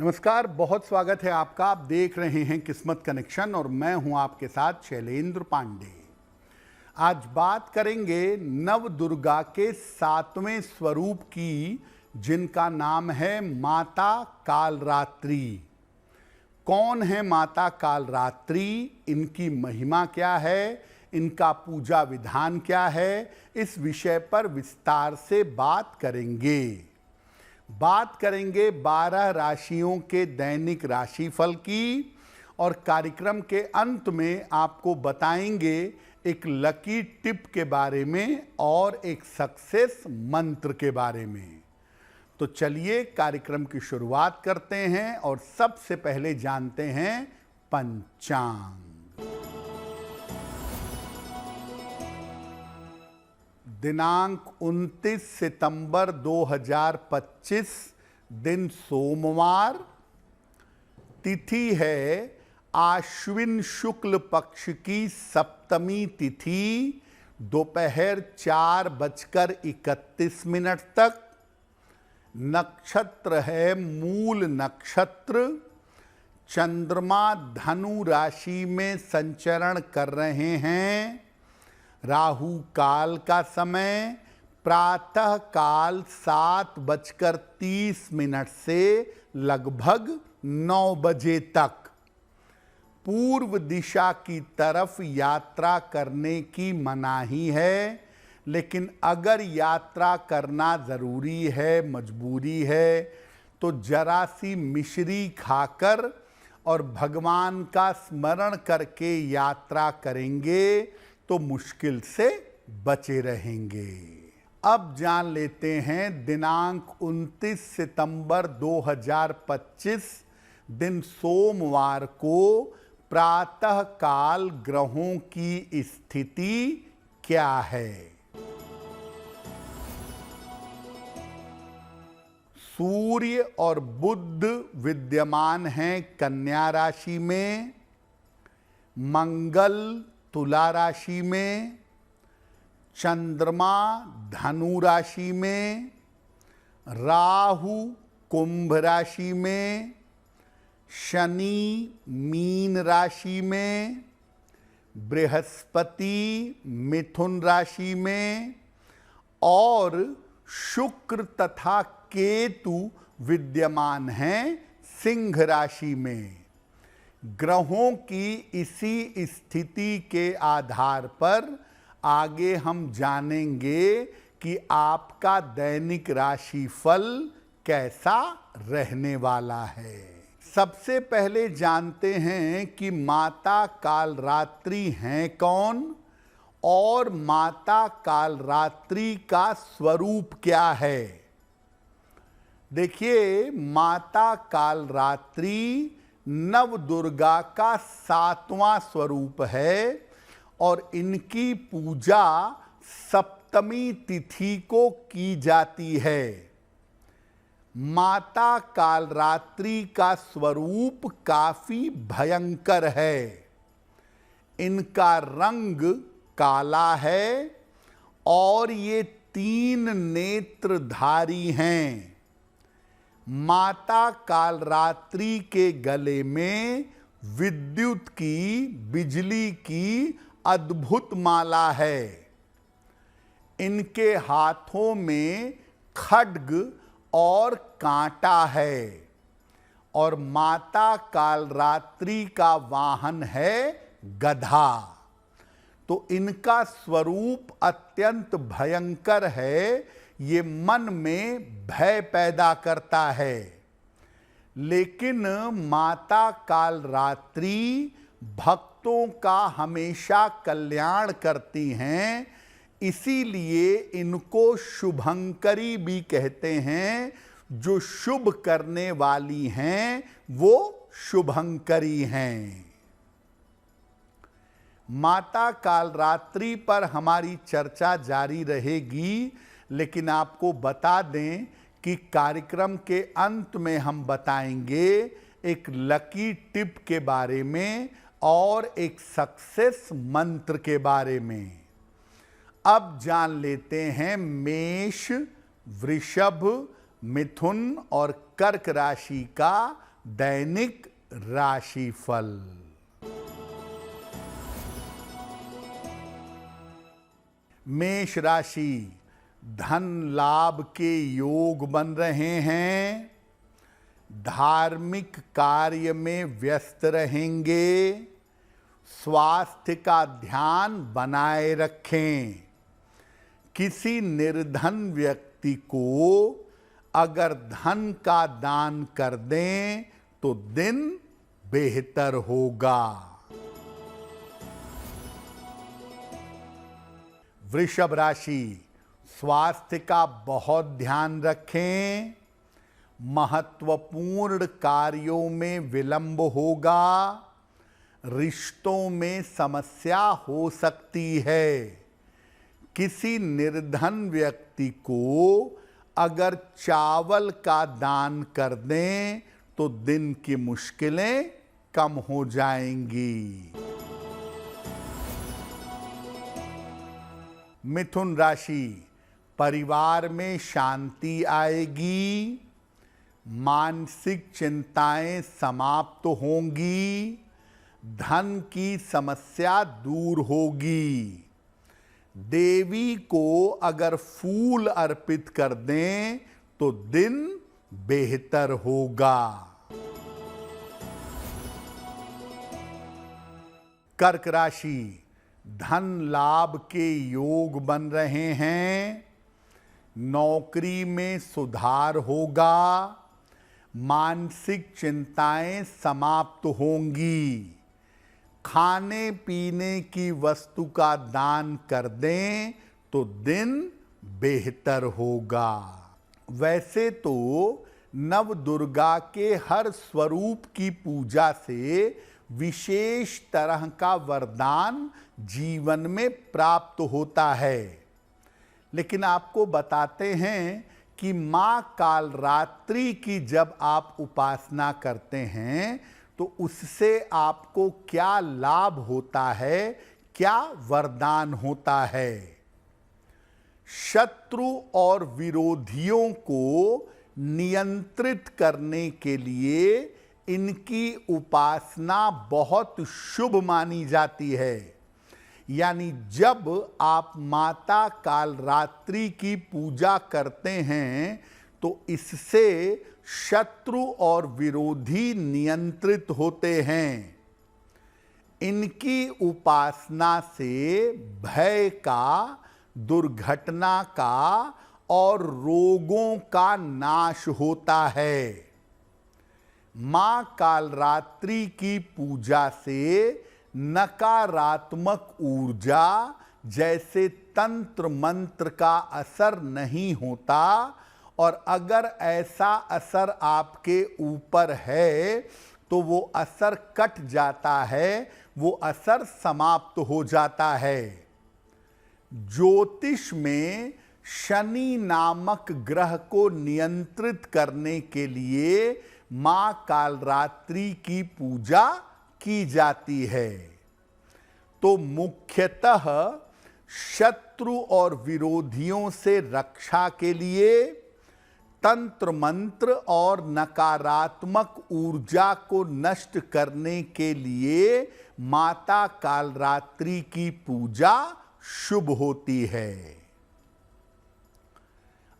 नमस्कार, बहुत स्वागत है आपका। आप देख रहे हैं किस्मत कनेक्शन और मैं हूं आपके साथ शैलेंद्र पांडे। आज बात करेंगे नव दुर्गा के 7वें स्वरूप की, जिनका नाम है माता कालरात्रि। कौन है माता कालरात्रि, इनकी महिमा क्या है, इनका पूजा विधान क्या है, इस विषय पर विस्तार से बात करेंगे। 12 राशियों के दैनिक राशिफल की और कार्यक्रम के अंत में आपको बताएंगे एक लकी टिप के बारे में और एक सक्सेस मंत्र के बारे में। तो चलिए कार्यक्रम की शुरुआत करते हैं और सबसे पहले जानते हैं पंचांग। दिनांक 29 सितंबर 2025, दिन सोमवार, तिथि है आश्विन शुक्ल पक्ष की सप्तमी तिथि, दोपहर 4:31 तक। नक्षत्र है मूल नक्षत्र। चंद्रमा धनु राशि में संचरण कर रहे हैं। राहु काल का समय प्रातः काल 7:30 से लगभग 9 बजे तक। पूर्व दिशा की तरफ यात्रा करने की मनाही है, लेकिन अगर यात्रा करना ज़रूरी है, मजबूरी है, तो जरा सी मिश्री खाकर और भगवान का स्मरण करके यात्रा करेंगे तो मुश्किल से बचे रहेंगे। अब जान लेते हैं दिनांक 29 सितंबर 2025, दिन सोमवार को प्रातः काल ग्रहों की स्थिति क्या है। सूर्य और बुध विद्यमान हैं कन्या राशि में, मंगल तुला राशि में, चंद्रमा धनु राशि में, राहु कुंभ राशि में, शनि मीन राशि में, बृहस्पति मिथुन राशि में और शुक्र तथा केतु विद्यमान हैं सिंह राशि में। ग्रहों की इसी स्थिति के आधार पर आगे हम जानेंगे कि आपका दैनिक राशिफल कैसा रहने वाला है। सबसे पहले जानते हैं कि माता कालरात्रि हैं कौन और माता कालरात्रि का स्वरूप क्या है। देखिए, माता कालरात्रि नव दुर्गा का 7वां स्वरूप है और इनकी पूजा सप्तमी तिथि को की जाती है। माता कालरात्रि का स्वरूप काफी भयंकर है। इनका रंग काला है और ये 3 नेत्रधारी हैं। माता कालरात्रि के गले में विद्युत की, बिजली की अद्भुत माला है। इनके हाथों में खड्ग और कांटा है और माता कालरात्रि का वाहन है गधा। तो इनका स्वरूप अत्यंत भयंकर है। ये मन में भय पैदा करता है। लेकिन माता कालरात्रि भक्तों का हमेशा कल्याण करती हैं, इसीलिए इनको शुभंकरी भी कहते हैं। जो शुभ करने वाली हैं वो शुभंकरी हैं। माता कालरात्रि पर हमारी चर्चा जारी रहेगी, लेकिन आपको बता दें कि कार्यक्रम के अंत में हम बताएंगे एक लकी टिप के बारे में और एक सक्सेस मंत्र के बारे में। अब जान लेते हैं मेष, वृषभ, मिथुन और कर्क राशि का दैनिक राशिफल। मेष राशि, धन लाभ के योग बन रहे हैं। धार्मिक कार्य में व्यस्त रहेंगे। स्वास्थ्य का ध्यान बनाए रखें। किसी निर्धन व्यक्ति को अगर धन का दान कर दें तो दिन बेहतर होगा। वृषभ राशि, स्वास्थ्य का बहुत ध्यान रखें। महत्वपूर्ण कार्यों में विलंब होगा। रिश्तों में समस्या हो सकती है। किसी निर्धन व्यक्ति को अगर चावल का दान कर दें तो दिन की मुश्किलें कम हो जाएंगी। मिथुन राशि, परिवार में शांति आएगी। मानसिक चिंताएं समाप्त होंगी। धन की समस्या दूर होगी। देवी को अगर फूल अर्पित कर दें तो दिन बेहतर होगा। कर्क राशि, धन लाभ के योग बन रहे हैं। नौकरी में सुधार होगा। मानसिक चिंताएं समाप्त होंगी। खाने पीने की वस्तु का दान कर दें तो दिन बेहतर होगा। वैसे तो नव दुर्गा के हर स्वरूप की पूजा से विशेष तरह का वरदान जीवन में प्राप्त होता है, लेकिन आपको बताते हैं कि मां कालरात्रि की जब आप उपासना करते हैं तो उससे आपको क्या लाभ होता है, क्या वरदान होता है। शत्रु और विरोधियों को नियंत्रित करने के लिए इनकी उपासना बहुत शुभ मानी जाती है। यानी जब आप माता कालरात्रि की पूजा करते हैं तो इससे शत्रु और विरोधी नियंत्रित होते हैं। इनकी उपासना से भय का, दुर्घटना का और रोगों का नाश होता है। मां कालरात्रि की पूजा से नकारात्मक ऊर्जा जैसे तंत्र मंत्र का असर नहीं होता, और अगर ऐसा असर आपके ऊपर है तो वो असर कट जाता है, वो असर समाप्त हो जाता है। ज्योतिष में शनि नामक ग्रह को नियंत्रित करने के लिए मां कालरात्रि की पूजा की जाती है। तो मुख्यतः शत्रु और विरोधियों से रक्षा के लिए, तंत्र मंत्र और नकारात्मक ऊर्जा को नष्ट करने के लिए माता कालरात्रि की पूजा शुभ होती है।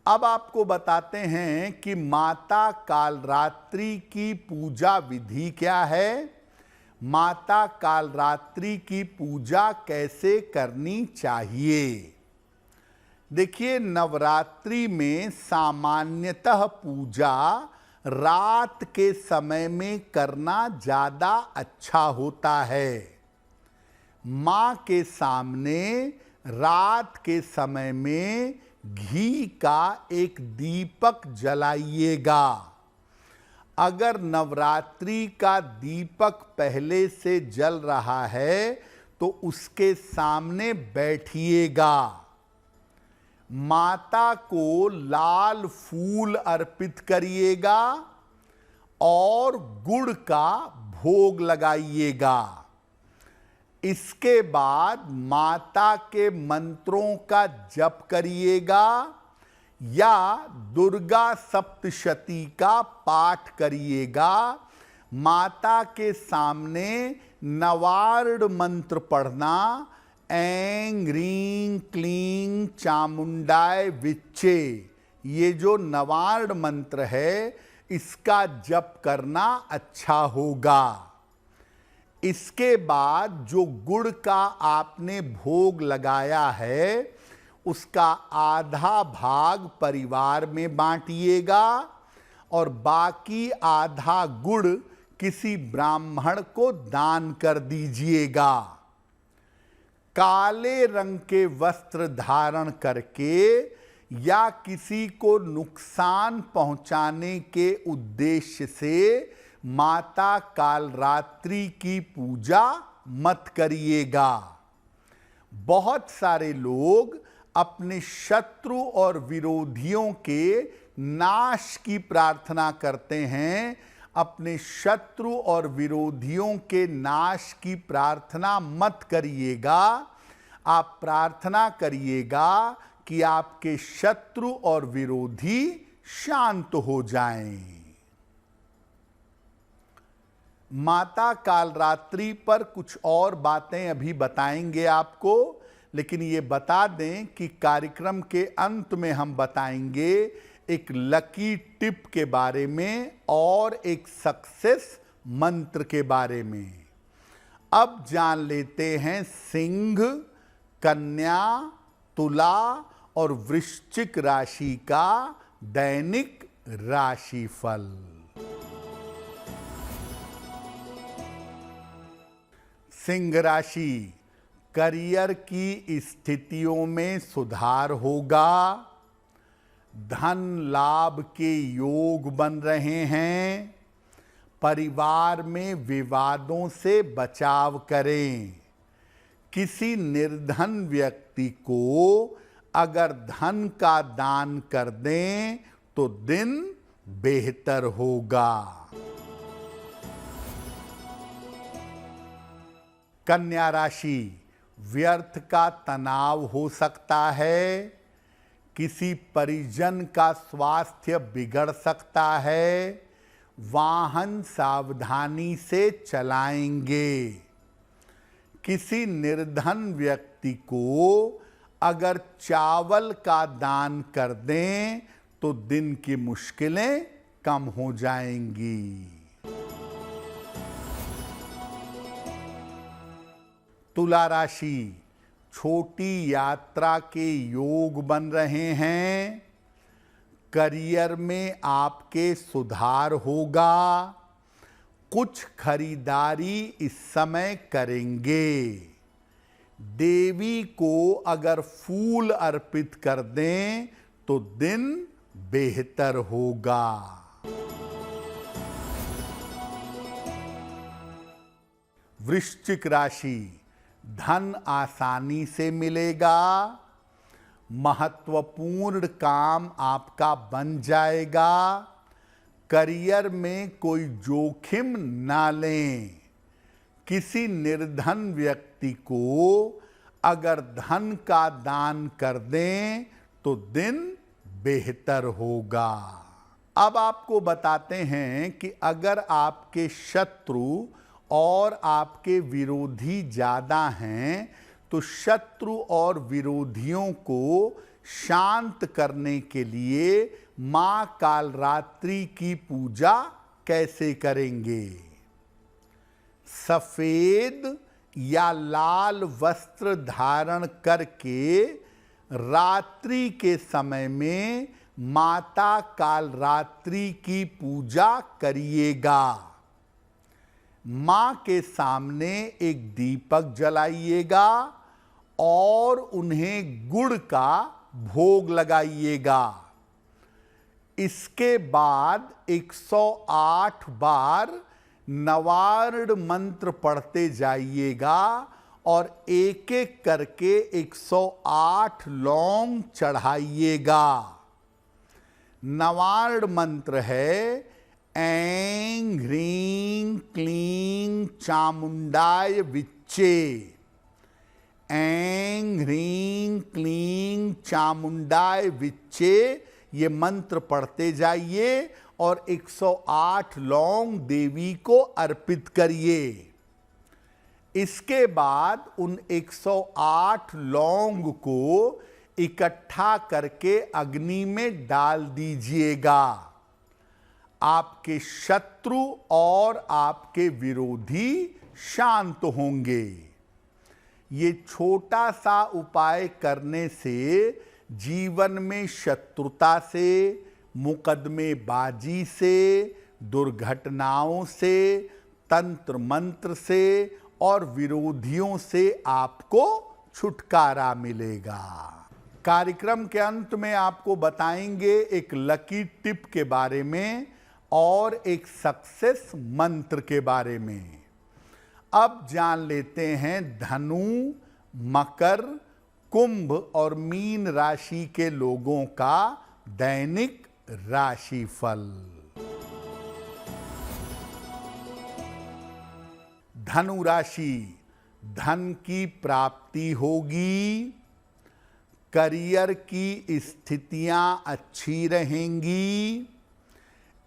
अब आपको बताते हैं कि माता कालरात्रि की पूजा विधि क्या है, माता कालरात्रि की पूजा कैसे करनी चाहिए। देखिए, नवरात्रि में सामान्यतः पूजा रात के समय में करना ज़्यादा अच्छा होता है। माँ के सामने रात के समय में घी का एक दीपक जलाइएगा। अगर नवरात्रि का दीपक पहले से जल रहा है तो उसके सामने बैठिएगा। माता को लाल फूल अर्पित करिएगा और गुड़ का भोग लगाइएगा। इसके बाद माता के मंत्रों का जप करिएगा या दुर्गा सप्तशती का पाठ करिएगा माता के सामने नवार्ड मंत्र पढ़ना, ऐं ह्रीं क्लीं चामुंडाय विच्चे, ये जो नवार्ड मंत्र है इसका जप करना अच्छा होगा। इसके बाद जो गुड़ का आपने भोग लगाया है उसका आधा भाग परिवार में बांटिएगा और बाकी आधा गुड़ किसी ब्राह्मण को दान कर दीजिएगा। काले रंग के वस्त्र धारण करके या किसी को नुकसान पहुंचाने के उद्देश्य से माता कालरात्रि की पूजा मत करिएगा। बहुत सारे लोग अपने शत्रु और विरोधियों के नाश की प्रार्थना करते हैं। अपने शत्रु और विरोधियों के नाश की प्रार्थना मत करिएगा। आप प्रार्थना करिएगा कि आपके शत्रु और विरोधी शांत हो जाएं। माता कालरात्रि पर कुछ और बातें अभी बताएंगे आपको, लेकिन ये बता दें कि कार्यक्रम के अंत में हम बताएंगे एक लकी टिप के बारे में और एक सक्सेस मंत्र के बारे में। अब जान लेते हैं सिंह, कन्या, तुला और वृश्चिक राशि का दैनिक राशिफल। सिंह राशि, करियर की स्थितियों में सुधार होगा। धन लाभ के योग बन रहे हैं। परिवार में विवादों से बचाव करें। किसी निर्धन व्यक्ति को अगर धन का दान कर दें तो दिन बेहतर होगा। कन्या राशि, व्यर्थ का तनाव हो सकता है। किसी परिजन का स्वास्थ्य बिगड़ सकता है। वाहन सावधानी से चलाएंगे। किसी निर्धन व्यक्ति को अगर चावल का दान कर दें तो दिन की मुश्किलें कम हो जाएंगी। तुला राशि, छोटी यात्रा के योग बन रहे हैं। करियर में आपके सुधार होगा। कुछ खरीदारी इस समय करेंगे। देवी को अगर फूल अर्पित कर दें तो दिन बेहतर होगा। वृश्चिक राशि, धन आसानी से मिलेगा। महत्वपूर्ण काम आपका बन जाएगा। करियर में कोई जोखिम ना लें। किसी निर्धन व्यक्ति को अगर धन का दान कर दें तो दिन बेहतर होगा। अब आपको बताते हैं कि अगर आपके शत्रु और आपके विरोधी ज़्यादा हैं तो शत्रु और विरोधियों को शांत करने के लिए माँ कालरात्रि की पूजा कैसे करेंगे। सफ़ेद या लाल वस्त्र धारण करके रात्रि के समय में माता कालरात्रि की पूजा करिएगा। माँ के सामने एक दीपक जलाइएगा और उन्हें गुड़ का भोग लगाइएगा। इसके बाद 108 बार नवार्ड मंत्र पढ़ते जाइएगा और एक एक करके 108 लौंग चढ़ाइएगा। नवार्ड मंत्र है ऐं ह्रीं क्लीं चामुंडाय विच्चे। ऐं ह्रीं क्लीं चामुंडाय विच्चे ये मंत्र पढ़ते जाइए और 108 लौंग देवी को अर्पित करिए। इसके बाद उन 108 लौंग को इकट्ठा करके अग्नि में डाल दीजिएगा। आपके शत्रु और आपके विरोधी शांत होंगे। ये छोटा सा उपाय करने से जीवन में शत्रुता से, मुकदमेबाजी से, दुर्घटनाओं से, तंत्र मंत्र से और विरोधियों से आपको छुटकारा मिलेगा। कार्यक्रम के अंत में आपको बताएंगे एक लकी टिप के बारे में और एक सक्सेस मंत्र के बारे में। अब जान लेते हैं धनु, मकर, कुंभ और मीन राशि के लोगों का दैनिक राशिफल। धनु राशि, धन की प्राप्ति होगी। करियर की स्थितियां अच्छी रहेंगी।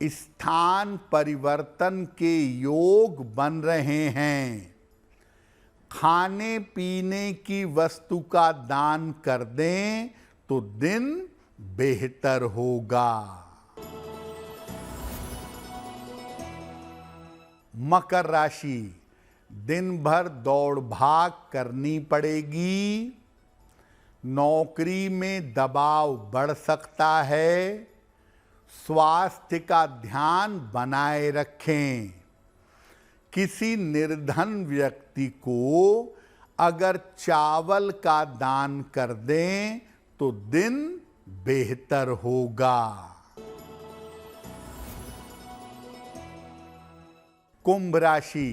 स्थान परिवर्तन के योग बन रहे हैं। खाने पीने की वस्तु का दान कर दें तो दिन बेहतर होगा। मकर राशि, दिन भर दौड़ भाग करनी पड़ेगी। नौकरी में दबाव बढ़ सकता है। स्वास्थ्य का ध्यान बनाए रखें। किसी निर्धन व्यक्ति को अगर चावल का दान कर दें तो दिन बेहतर होगा। कुंभ राशि,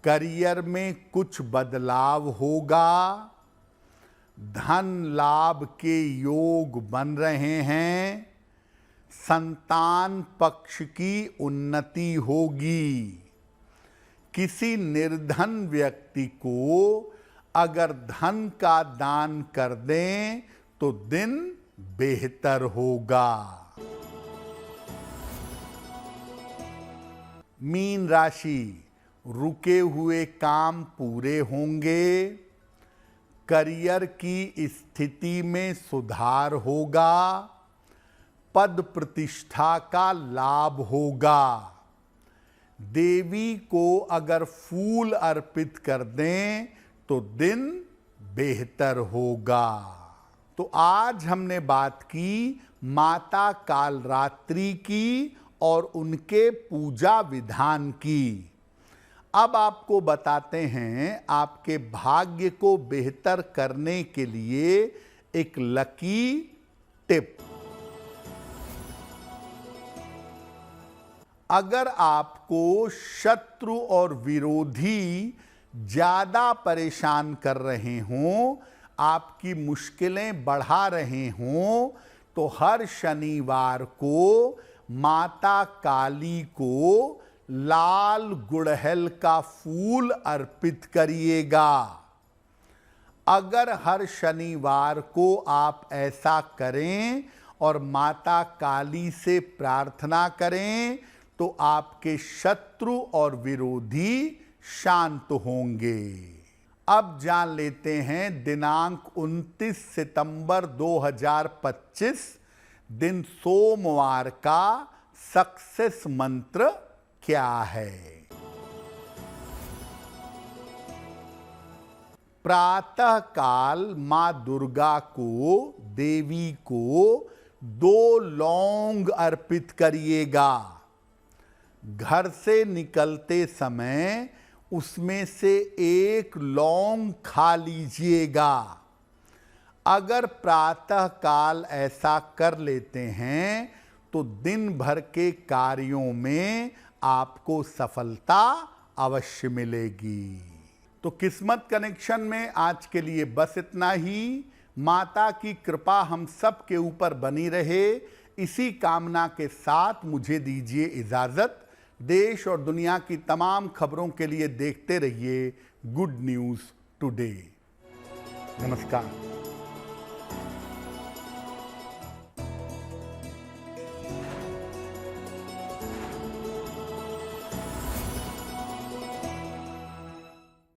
करियर में कुछ बदलाव होगा। धन लाभ के योग बन रहे हैं। संतान पक्ष की उन्नति होगी। किसी निर्धन व्यक्ति को अगर धन का दान कर दें तो दिन बेहतर होगा। मीन राशि, रुके हुए काम पूरे होंगे। करियर की स्थिति में सुधार होगा। पद प्रतिष्ठा का लाभ होगा। देवी को अगर फूल अर्पित कर दें तो दिन बेहतर होगा। तो आज हमने बात की माता कालरात्रि की और उनके पूजा विधान की। अब आपको बताते हैं आपके भाग्य को बेहतर करने के लिए एक लकी टिप। अगर आपको शत्रु और विरोधी ज्यादा परेशान कर रहे हों, आपकी मुश्किलें बढ़ा रहे हों, तो हर शनिवार को माता काली को लाल गुड़हल का फूल अर्पित करिएगा। अगर हर शनिवार को आप ऐसा करें और माता काली से प्रार्थना करें तो आपके शत्रु और विरोधी शांत होंगे। अब जान लेते हैं दिनांक 29 सितंबर 2025 दिन सोमवार का सक्सेस मंत्र क्या है। प्रातः काल मां दुर्गा को, देवी को 2 लौंग अर्पित करिएगा। घर से निकलते समय उसमें से 1 लौंग खा लीजिएगा। अगर प्रातः काल ऐसा कर लेते हैं तो दिन भर के कार्यों में आपको सफलता अवश्य मिलेगी। तो किस्मत कनेक्शन में आज के लिए बस इतना ही। माता की कृपा हम सब के ऊपर बनी रहे, इसी कामना के साथ मुझे दीजिए इजाजत। देश और दुनिया की तमाम खबरों के लिए देखते रहिए गुड न्यूज़ टुडे। नमस्कार।